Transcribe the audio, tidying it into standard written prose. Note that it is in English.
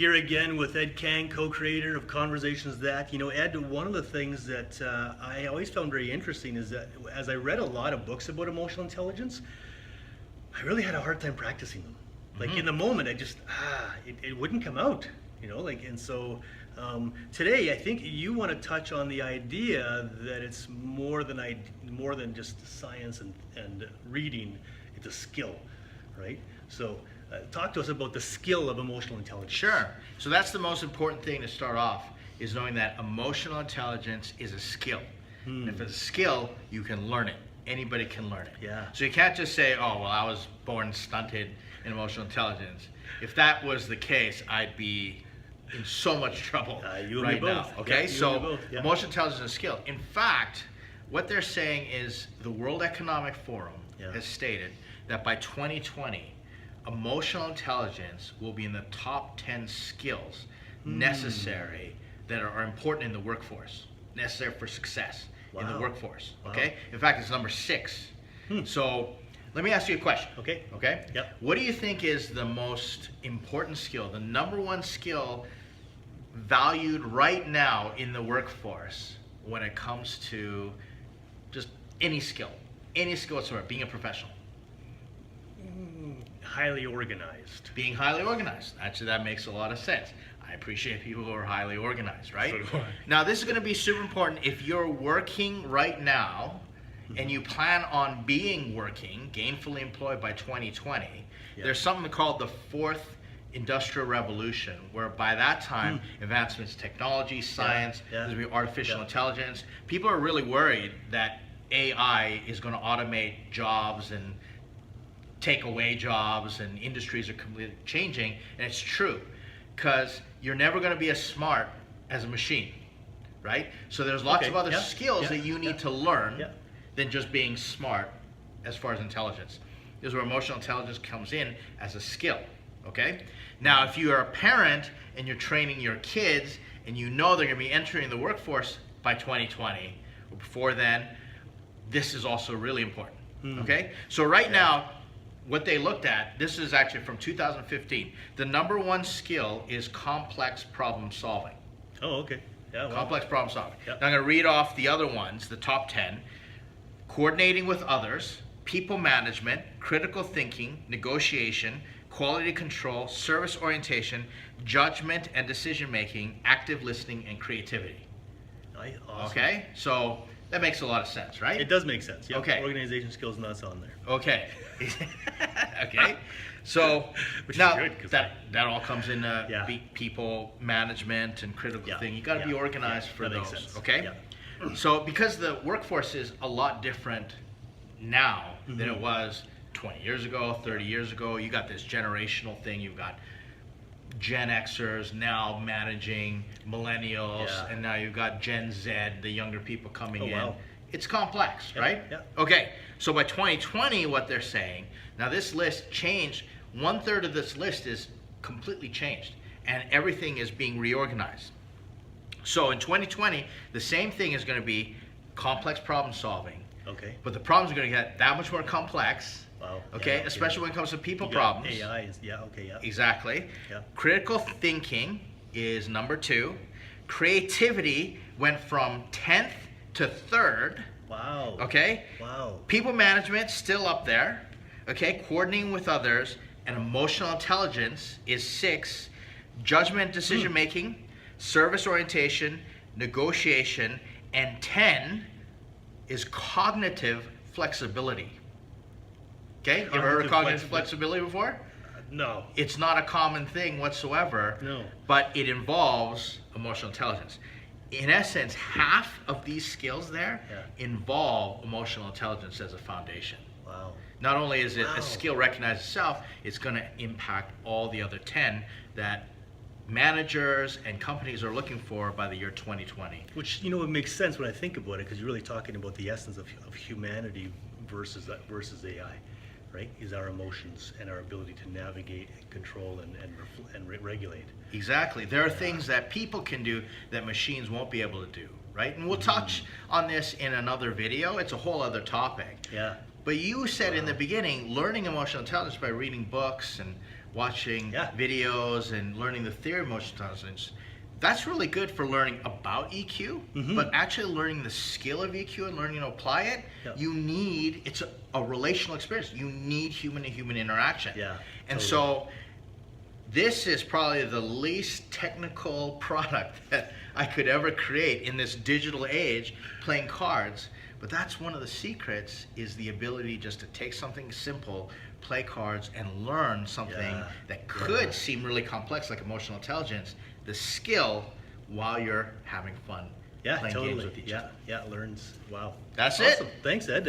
Here again with Ed Kang, co-creator of Conversations That. Ed, one of the things that I always found very interesting is that as I read a lot of books about emotional intelligence, I really had a hard time practicing them. Like in the moment, I just, it wouldn't come out, and so today I think you want to touch on the idea that it's more than just science and reading, it's a skill, right? So talk to us about the skill of emotional intelligence. Sure. So that's the most important thing to start off, is knowing that emotional intelligence is a skill. And if it's a skill, you can learn it. Anybody can learn it. Yeah. So you can't just say, oh, well, I was born stunted in emotional intelligence. If that was the case, I'd be in so much trouble you and right me now. both. Okay, Yeah, so you and me both. Yeah. emotional intelligence is a skill. In fact, what they're saying is the World Economic Forum has stated that by 2020, emotional intelligence will be in the top 10 skills necessary that are important in the workforce, necessary for success in the workforce. Okay, in fact, it's number 6. So let me ask you a question. Okay. Yep. What do you think is the most important skill, the number one skill valued right now in the workforce when it comes to just any skill whatsoever, being a professional? Highly organized. Being highly organized. Actually, that makes a lot of sense. I appreciate people who are highly organized, right? So do I. Now, this is going to be super important if you're working right now and you plan on being working, gainfully employed by 2020. There's something called the fourth industrial revolution, where by that time, advancements in technology, science, there's going to be artificial intelligence. People are really worried that AI is going to automate jobs and take away jobs, and industries are completely changing. And it's true, because you're never going to be as smart as a machine, right? So there's lots of other skills that you need to learn than just being smart as far as intelligence. This is where emotional intelligence comes in as a skill, okay? Now, if you are a parent and you're training your kids and you know they're going to be entering the workforce by 2020 or before then, this is also really important, okay? So right now, what they looked at, this is actually from 2015, the number one skill is complex problem solving. Oh, okay. Yeah. Well. Complex problem solving. Yep. Now I'm going to read off the other ones, the top 10. Coordinating with others, people management, critical thinking, negotiation, quality control, service orientation, judgment and decision making, active listening, and creativity. Nice. Awesome. Okay, so that makes a lot of sense, right? It does make sense. Yeah. Okay. Organization skills not on there. Okay. Okay. So Which now is good, 'cause that all comes in Yeah. people management and critical Yeah. thing. You got to be Yeah. organized Yeah. for That those. makes sense. Okay. Yeah. So because the workforce is a lot different now than it was 20 years ago, 30 years ago, you got this generational thing. You've got Gen Xers now managing millennials, and now you've got Gen Z, the younger people coming in. Wow. It's complex, right? Yeah. Okay, so by 2020, what they're saying, now this list changed, 1/3 of this list is completely changed, and everything is being reorganized. So in 2020, the same thing is going to be complex problem solving, Okay. but the problems are going to get that much more complex. Wow. Okay, Yeah, especially when it comes to people You got problems. AI is okay. Yeah. Exactly. Yeah. Critical thinking is number 2. Creativity went from 10th to 3rd. Wow. Okay. Wow. People management still up there. Okay. Coordinating with others and emotional intelligence is 6. Judgment, decision making, service orientation, negotiation, and 10 is cognitive flexibility. Okay, you ever heard of cognitive flexibility before? No. It's not a common thing whatsoever, No. but it involves emotional intelligence. In essence, half of these skills there involve emotional intelligence as a foundation. Wow. Not only is it a skill recognized itself, it's going to impact all the other 10 that managers and companies are looking for by the year 2020. Which, it makes sense when I think about it, because you're really talking about the essence of humanity versus AI, right? Is our emotions and our ability to navigate, control, and regulate. Exactly. There are things that people can do that machines won't be able to do, right? And we'll touch on this in another video. It's a whole other topic. Yeah. But you said in the beginning, learning emotional intelligence by reading books and watching Yeah. videos and learning the theory of emotional intelligence. That's really good for learning about EQ, but actually learning the skill of EQ and learning to apply it, Yep. you need, it's a relational experience. You need human to human interaction. Yeah, And totally. so this is probably the least technical product that I could ever create in this digital age, playing cards. But that's one of the secrets, is the ability just to take something simple, play cards, and learn something Yeah, that could yeah. seem really complex, like emotional intelligence, the skill, while you're having fun Yeah, playing totally. games with each Yeah, other. yeah, it learns. Wow. That's it. Awesome. Thanks, Ed.